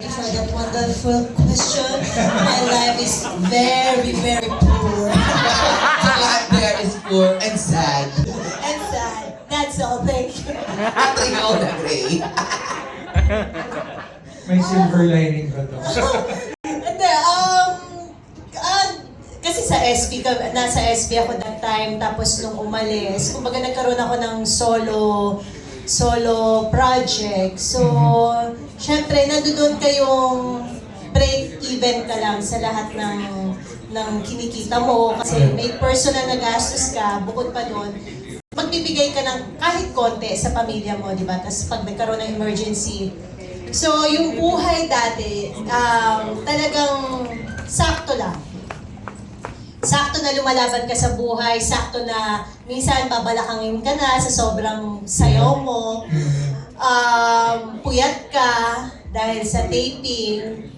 For that wonderful question, my life is very, very poor. Your life there is poor and sad. And sad. That's all, thank you. At ikaw na, Gray. May silver lining ba to? Hindi, kasi sa SB, nasa SB ako that time, tapos nung umalis, kumbaga nagkaroon ako ng solo project. So, syempre, nandoon kayong break even ka lang sa lahat ng kinikita mo. Kasi may personal na gastos ka, bukod pa doon, magbibigay ka ng kahit konti sa pamilya mo, di ba? Tapos pag nagkaroon ng emergency. So, yung buhay dati, talagang sakto lang. Sakto na lumalaban ka sa buhay, sakto na minsan babalakangin ka na sa sobrang sayaw mo, puyat ka dahil sa taping.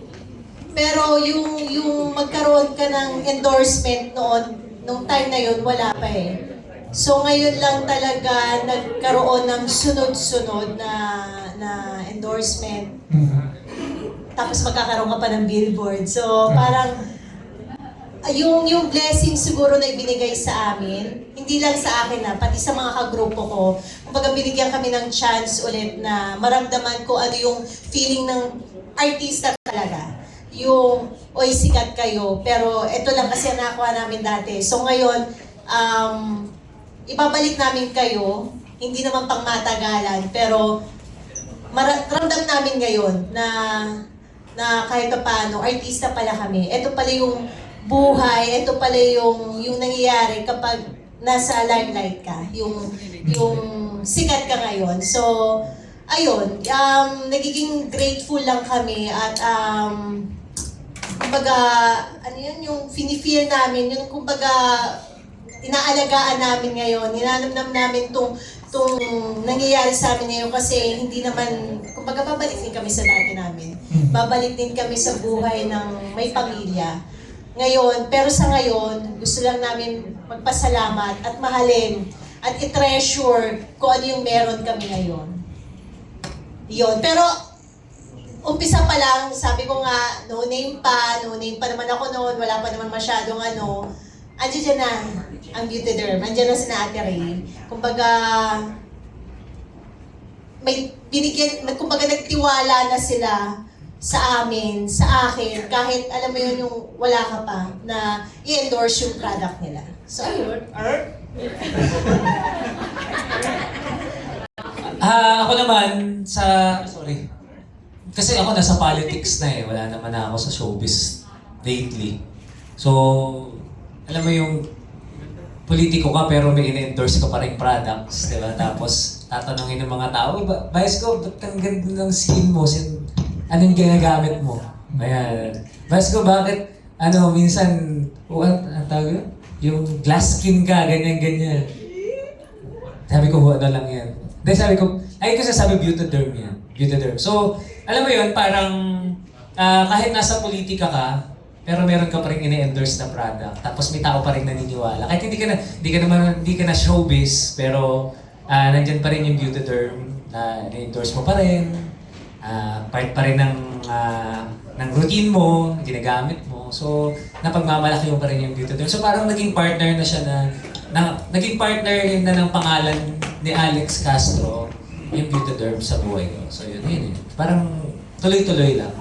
Pero yung magkaroon ka ng endorsement noon, nung time na yun, wala pa eh. So ngayon lang talaga nagkaroon ng sunod-sunod na endorsement. Tapos magkakaroon ka pa ng billboard. So parang yung blessing siguro na ibinigay sa amin, hindi lang sa akin pati sa mga kagrupo ko. Kumbaga binigyan kami ng chance ulit na maramdaman ko ano yung feeling ng artista talaga. Yung, oy sikat kayo, pero ito lang kasi nakuha namin dati. So ngayon, ibabalik namin kayo, hindi naman pang matagalan, pero ramdam namin ngayon na kahit paano, artista pala kami. Ito pala yung buhay, ito pala yung nangyayari kapag nasa limelight ka, yung sikat ka ngayon. So, ayun, nagiging grateful lang kami at kumbaga, ano yun, yung feel namin, yung kumbaga, inaalagaan namin ngayon, ninanamnam namin tong nangyayari sa amin ngayon kasi hindi naman, kumbaga babalik din kami sa dati namin. Babalik din kami sa buhay ng may pamilya. Ngayon, pero sa ngayon, gusto lang namin magpasalamat at mahalin at i-treasure kung ano yung meron kami ngayon. Yun. Pero, umpisa pa lang, sabi ko nga, no name pa naman ako noon, wala pa naman masyadong andiyan dyan na ang beauty derm, andiyan na si Ate Ray. Kumbaga, may binigyan, kumbaga nagtiwala na sila sa amin, sa akin, kahit alam mo yun yung wala ka pa, na i-endorse yung product nila. So, ayun. Ako naman, sorry. Kasi ako nasa politics na eh. Wala naman na ako sa showbiz lately. So, alam mo yung politiko ka pero may in-endorse ka pa rin products, di ba? Tapos, tatanungin ng mga tao, Vice ko, ba't ang ganda ng skin mo? Anong ginagamit mo? Ayan. Vice ko, bakit, minsan, ang tawag yun? Yung glass skin ka, ganyan-ganyan. Sabi ko, ano lang yan. Dahil sabi ko, kasi sabi beauty derm yan. Beauty derm. So, alam mo yun, parang kahit nasa politika ka, pero meron ka pa rin ini-endorse na product. Tapos may tao pa rin naniniwala. Kahit hindi ka na showbiz, pero nandyan pa rin yung beauty derm na ini-endorse mo pa rin. Part pa rin ng routine mo, ginagamit mo. So, napagmamalaki mo pa rin yung beauty derm. So, parang naging partner na siya naging partner na ng pangalan ni Alex Castro yung beauty derm sa buhay ko. So, yun. Parang tuloy-tuloy lang.